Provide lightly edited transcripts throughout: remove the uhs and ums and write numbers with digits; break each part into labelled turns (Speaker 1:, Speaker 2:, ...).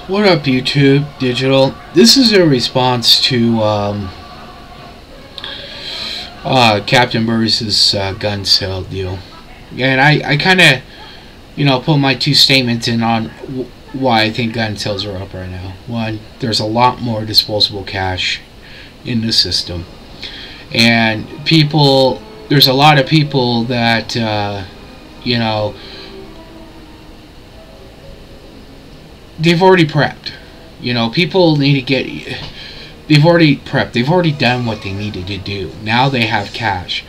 Speaker 1: What up, YouTube Digital? This is a response to Captain Burris's gun sale deal, and I kind of, put my two statements in on why I think gun sales are up right now. One, there's a lot more disposable cash in the system, and there's a lot of people that they've already prepped. People need to get. They've already prepped. They've already done what they needed to do. Now they have cash.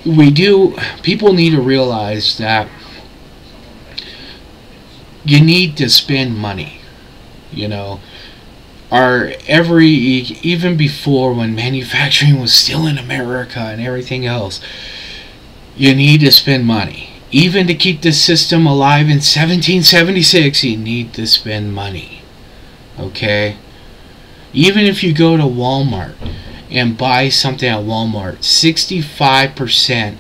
Speaker 1: People need to realize that you need to spend money. Even before, when manufacturing was still in America and everything else, you need to spend money. Even to keep the system alive in 1776, you need to spend money. Okay? Even if you go to Walmart and buy something at Walmart, 65%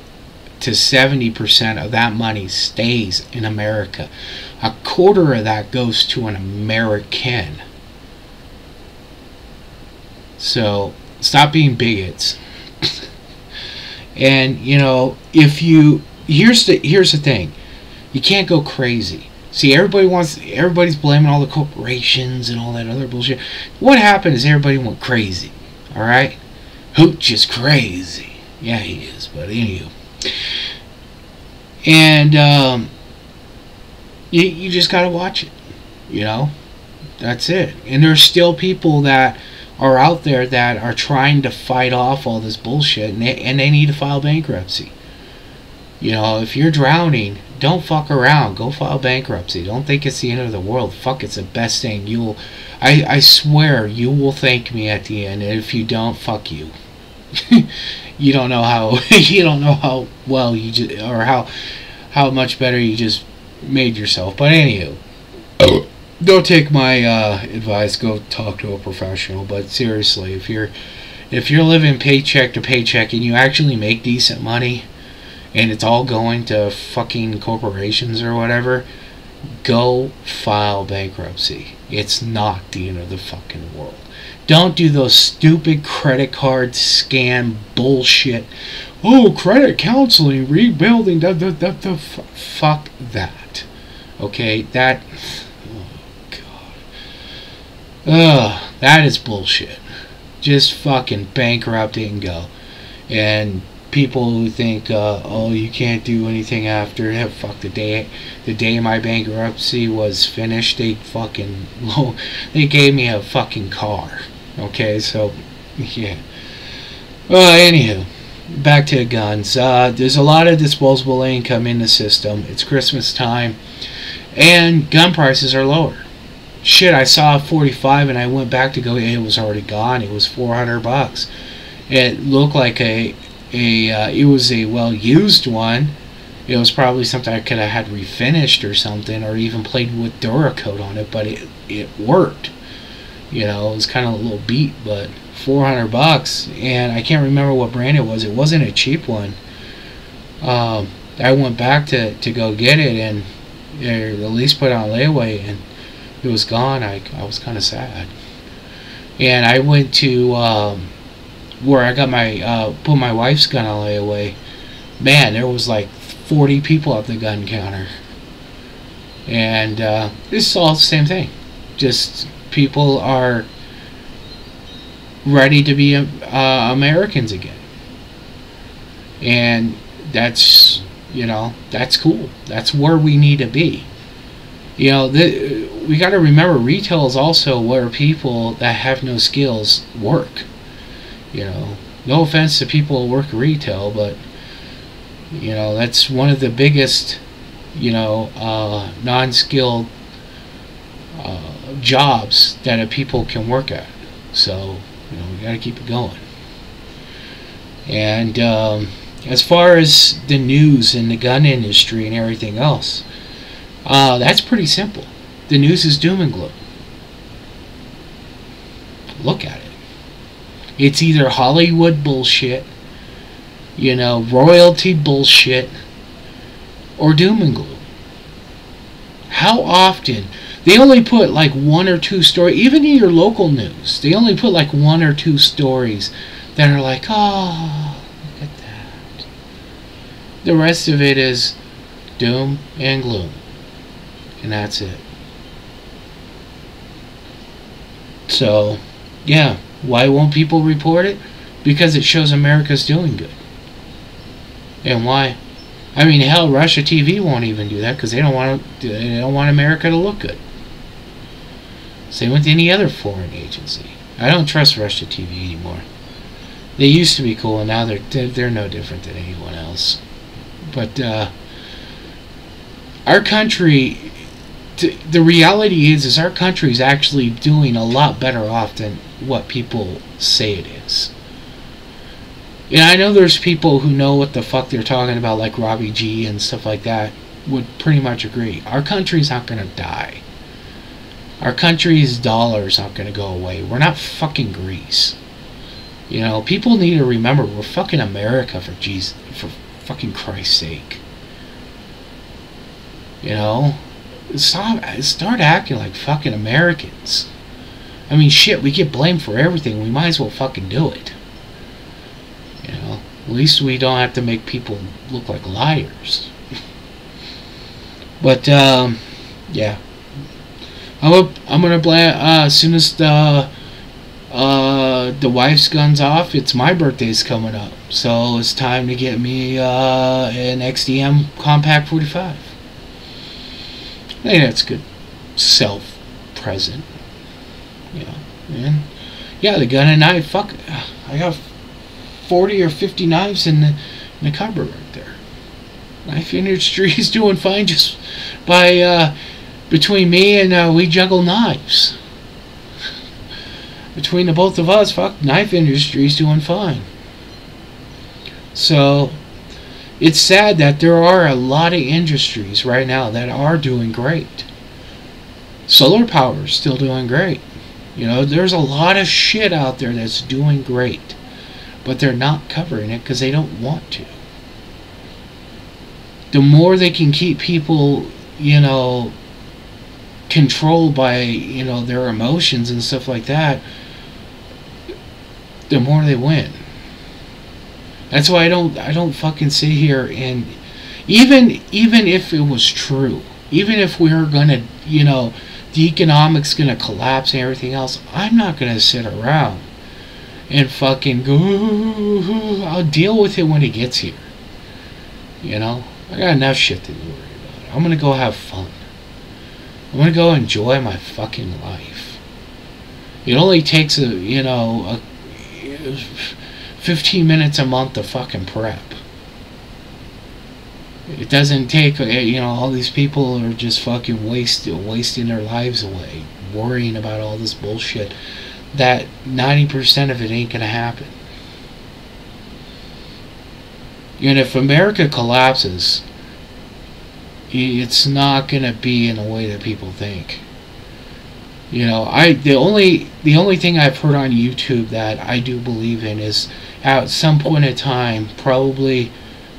Speaker 1: to 70% of that money stays in America. A quarter of that goes to an American. So, stop being bigots. And, here's the thing. You can't go crazy. See, everybody's blaming all the corporations and all that other bullshit. What happened is everybody went crazy. Alright? Hooch is crazy. Yeah, he is, but anywho. And you just gotta watch it. That's it. And there's still people that are out there that are trying to fight off all this bullshit, and they need to file bankruptcy. If you're drowning, don't fuck around. Go file bankruptcy. Don't think it's the end of the world. Fuck, it's the best thing. I swear, you will thank me at the end. And if you don't, fuck you. You don't know how. You don't know how well or how much better you just made yourself. But anywho, don't take my advice. Go talk to a professional. But seriously, if you're living paycheck to paycheck and you actually make decent money, and it's all going to fucking corporations or whatever, go file bankruptcy. It's not the end of the fucking world. Don't do those stupid credit card scam bullshit. Oh, credit counseling, rebuilding, fuck that. Okay, that, oh god. That is bullshit. Just fucking bankrupt it and go. And people who think, oh, you can't do anything after, fuck, the day my bankruptcy was finished, they gave me a fucking car. Okay, so, yeah. Well, anywho, back to guns. There's a lot of disposable income in the system. It's Christmas time, and gun prices are lower. Shit, I saw a 45 and I went back to go, it was already gone. It was $400. It looked like it was a well-used one. It was probably something I could have had refinished or something, or even played with Duracoat on it, but it worked. It was kind of a little beat, but $400, and I can't remember what brand it was. It wasn't a cheap one. I went back to go get it, and at least put it on layaway, and it was gone. I was kind of sad. And I went to where I got my put my wife's gun on layaway. Man, there was like 40 people at the gun counter, and it's all the same thing. Just people are ready to be Americans again, and that's that's cool. That's where we need to be. We got to remember, retail is also where people that have no skills work. No offense to people who work retail, but that's one of the biggest non-skilled jobs that people can work at. So we got to keep it going. And as far as the news and the gun industry and everything else, that's pretty simple. The news is doom and gloom. Look at it. It's either Hollywood bullshit, royalty bullshit, or doom and gloom. How often They only put like one or two stories, even in your local news. They only put like one or two stories that are like, oh, look at that. The rest of it is doom and gloom. And that's it. So, yeah. Why won't people report it? Because it shows America's doing good. And why? I mean, hell, Russia TV won't even do that because they don't want America to look good. Same with any other foreign agency. I don't trust Russia TV anymore. They used to be cool, and now they're no different than anyone else. But our country, the reality is our country is actually doing a lot better off than what people say it is. And I know there's people who know what the fuck they're talking about, like Robbie G and stuff like that, would pretty much agree. Our country's not going to die. Our country's dollar's not going to go away. We're not fucking Greece. You know, people need to remember we're fucking America for fucking Christ's sake. You know? Start acting like fucking Americans. I mean, shit, we get blamed for everything. We might as well fucking do it. You know? At least we don't have to make people look like liars. But, yeah. I'm gonna blame as soon as the wife's gun's off. It's my birthday's coming up, so it's time to get me an XDM Compact 45. I think that's good. Self-present, you know. And yeah, the gun and knife. Fuck, I got 40 or 50 knives in the cupboard right there. Knife industry is doing fine just by. Between me and we juggle knives. Between the both of us, fuck, knife industry's doing fine. So, it's sad that there are a lot of industries right now that are doing great. Solar power is still doing great. You know, there's a lot of shit out there that's doing great. But they're not covering it because they don't want to. The more they can keep people, you know, controlled by, you know, their emotions and stuff like that, the more they win. That's why I don't fucking sit here and even if it was true, even if we were gonna, you know, the economics gonna collapse and everything else, I'm not gonna sit around and fucking go. I'll deal with it when it gets here. You know, I got enough shit to worry about. I'm gonna go have fun. I'm gonna go enjoy my fucking life. It only takes 15 minutes a month to fucking prep. It doesn't take, you know, all these people are just fucking wasting their lives away, worrying about all this bullshit that 90% of it ain't gonna happen. And if America collapses, it's not gonna be in the way that people think. You know, the only thing I've heard on YouTube that I do believe in is at some point in time, probably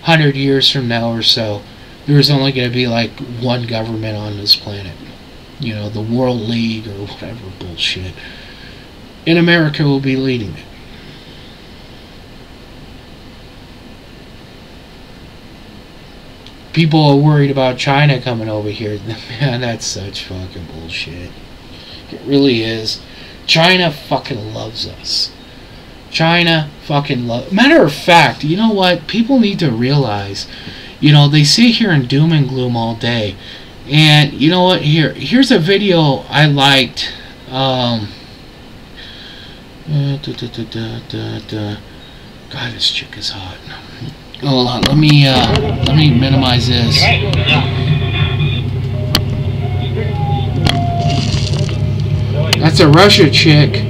Speaker 1: 100 years from now or so, there's only going to be like one government on this planet. You know, the World League or whatever bullshit. And America will be leading it. People are worried about China coming over here. Man, that's such fucking bullshit. It really is. China fucking loves us. China fucking loves... Matter of fact, you know what? People need to realize, you know, they sit here in doom and gloom all day. And, you know what? Here's a video I liked. God, this chick is hot. Hold on, let me minimize this. That's a Russia chick.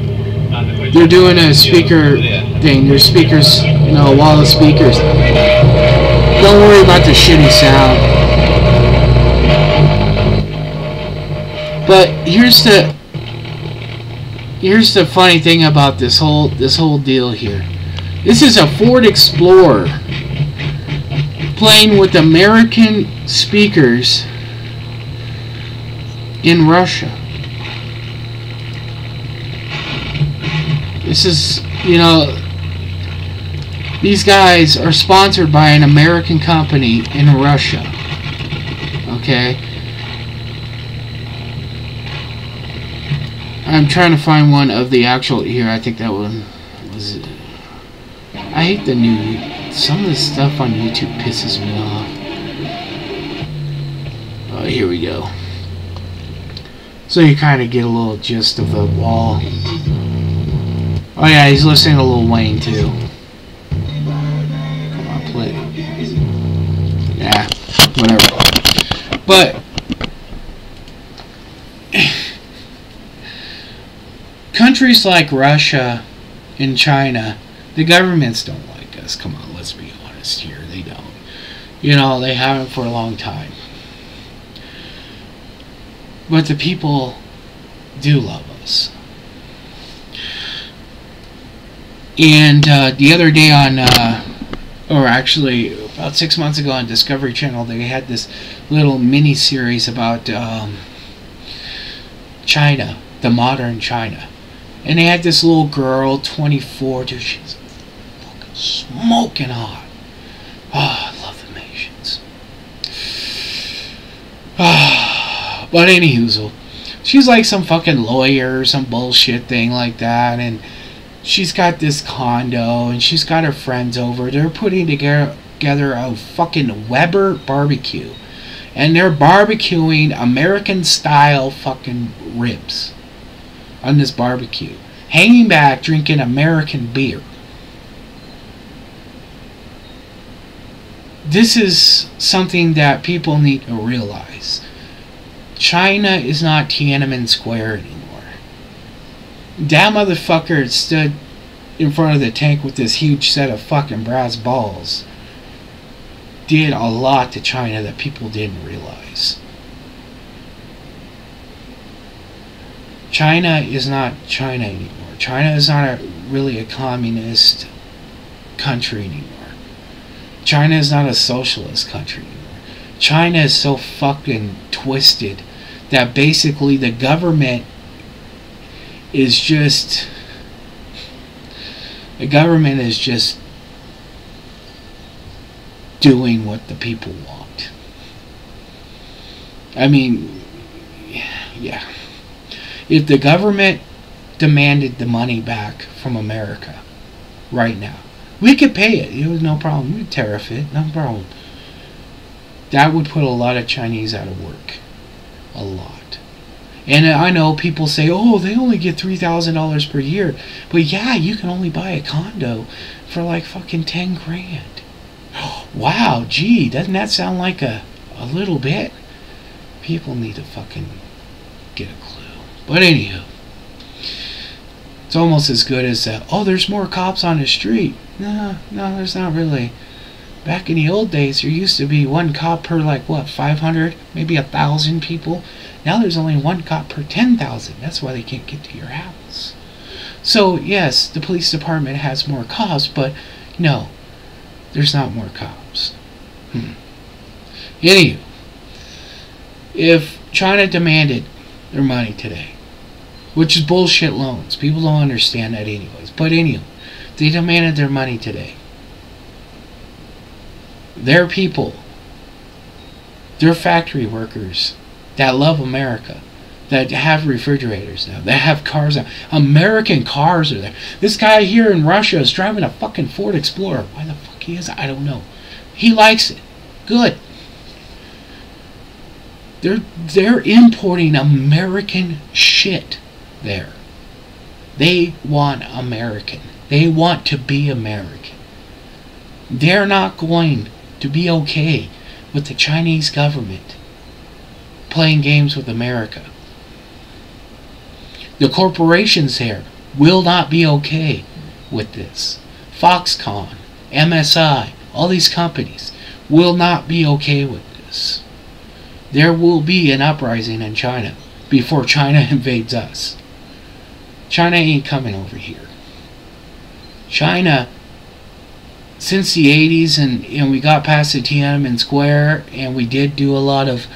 Speaker 1: They're doing a speaker thing. There's speakers, you know, a wall of speakers. Don't worry about the shitty sound. But here's the funny thing about this whole deal here. This is a Ford Explorer playing with American speakers in Russia. This is, these guys are sponsored by an American company in Russia. Okay? I'm trying to find one of the actual, here, I think that one was it. I hate the new, some of the stuff on YouTube pisses me off. Oh, here we go. So you kind of get a little gist of the wall. Oh yeah, he's listening to Lil Wayne too. Come on, play. Yeah, whatever. But countries like Russia and China, the governments don't like us. Come on, let's be honest here. They don't. They haven't for a long time. But the people do love us. And the other day on, or actually about 6 months ago on Discovery Channel, they had this little mini-series about China, the modern China. And they had this little girl, 24, dude, she's fucking smoking hot. Oh, I love the Asians. But anywho, she's like some fucking lawyer or some bullshit thing like that, and she's got this condo, and she's got her friends over. They're putting together a fucking Weber barbecue, and they're barbecuing American-style fucking ribs on this barbecue, hanging back, drinking American beer. This is something that people need to realize. China is not Tiananmen Square anymore. That motherfucker stood in front of the tank with this huge set of fucking brass balls. Did a lot to China that people didn't realize. China is not China anymore. China is not really a communist country anymore. China is not a socialist country anymore. China is so fucking twisted that basically the government is just doing what the people want. I mean, yeah. If the government demanded the money back from America right now, we could pay it. It was no problem. We'd tariff it. No problem. That would put a lot of Chinese out of work. A lot. And I know people say, oh, they only get $3,000 per year. But yeah, you can only buy a condo for like fucking 10 grand. Wow, gee, doesn't that sound like a little bit? People need to fucking get a clue. But anywho, it's almost as good as, oh, there's more cops on the street. No, there's not really. Back in the old days, there used to be one cop per, like, what, 500, maybe 1,000 people? Now there's only one cop per 10,000. That's why they can't get to your house. So, yes, the police department has more cops, but no, there's not more cops. Anywho, if China demanded their money today, which is bullshit loans, people don't understand that anyways, but anyway, they demanded their money today. Their people, their factory workers that love America, that have refrigerators now, that have cars now. American cars are there. This guy here in Russia is driving a fucking Ford Explorer. Why the fuck he is, I don't know. He likes it. Good. They're importing American shit there. They want American. They want to be American. They're not going to be okay with the Chinese government playing games with America. The corporations there will not be okay with this. Foxconn, MSI, all these companies will not be okay with this. There will be an uprising in China before China invades us. China ain't coming over here. China, since the 80s and we got past the Tiananmen Square and we did do a lot of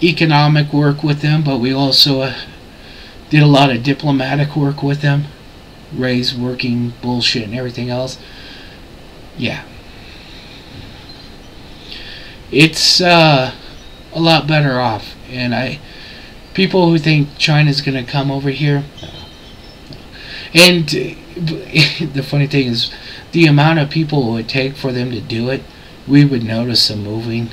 Speaker 1: economic work with them, but we also did a lot of diplomatic work with them, raise working bullshit and everything else. Yeah, it's a lot better off. And people who think China's gonna come over here, and the funny thing is, the amount of people it would take for them to do it, we would notice them moving,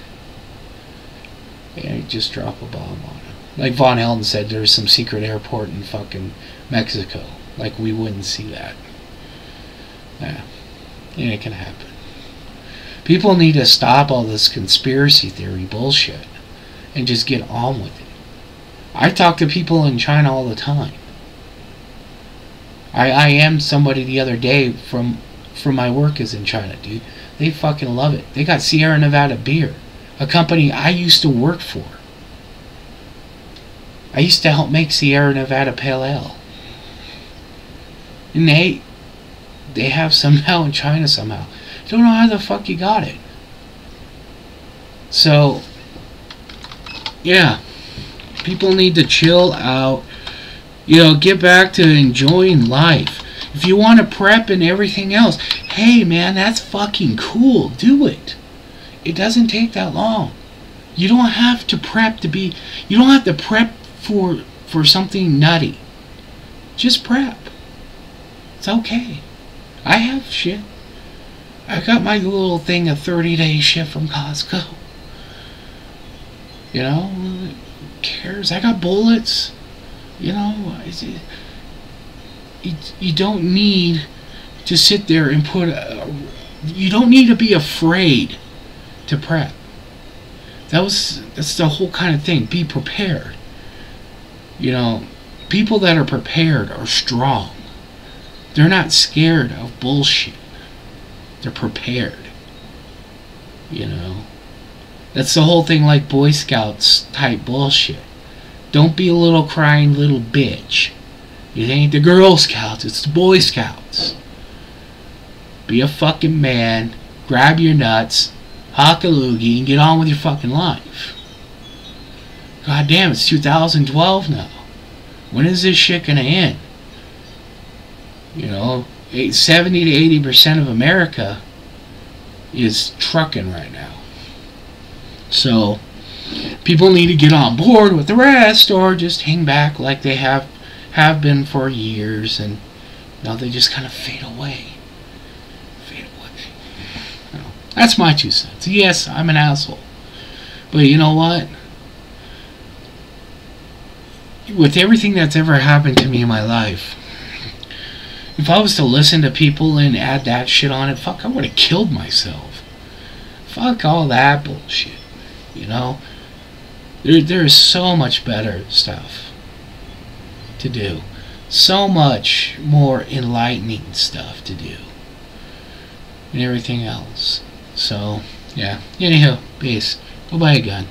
Speaker 1: and just drop a bomb on them. Like Von Helden said, there's some secret airport in fucking Mexico. Like, we wouldn't see that. Yeah, and it can happen. People need to stop all this conspiracy theory bullshit and just get on with it. I talk to people in China all the time. I am somebody the other day from my work is in China, dude. They fucking love it. They got Sierra Nevada beer, a company I used to work for. I used to help make Sierra Nevada Pale Ale. And they have some now in China somehow. Don't know how the fuck you got it. So, yeah. People need to chill out. You know, get back to enjoying life. If you want to prep and everything else, hey man, that's fucking cool. Do it. It doesn't take that long. You don't have to prep to be... You don't have to prep for something nutty. Just prep. It's okay. I have shit. I got my little thing, a 30-day shit from Costco. You know, who cares? I got bullets. You know, you don't need to sit there and put you don't need to be afraid to prep. That's the whole kind of thing. Be prepared. You know, people that are prepared are strong. They're not scared of bullshit. They're prepared. You know, that's the whole thing, like Boy Scouts type bullshit. Don't be a little crying little bitch. It ain't the Girl Scouts, it's the Boy Scouts. Be a fucking man, grab your nuts, hock a loogie, and get on with your fucking life. God damn, it's 2012 now. When is this shit gonna end? You know, 70 to 80% of America is trucking right now. So, people need to get on board with the rest, or just hang back like they have been for years, and now they just kind of fade away. Fade away. You know, that's my 2 cents. Yes, I'm an asshole. But you know what? With everything that's ever happened to me in my life, if I was to listen to people and add that shit on it, fuck, I would have killed myself. Fuck all that bullshit. You know? There is so much better stuff to do. So much more enlightening stuff to do. And everything else. So, yeah. Anywho, peace. Go buy a gun.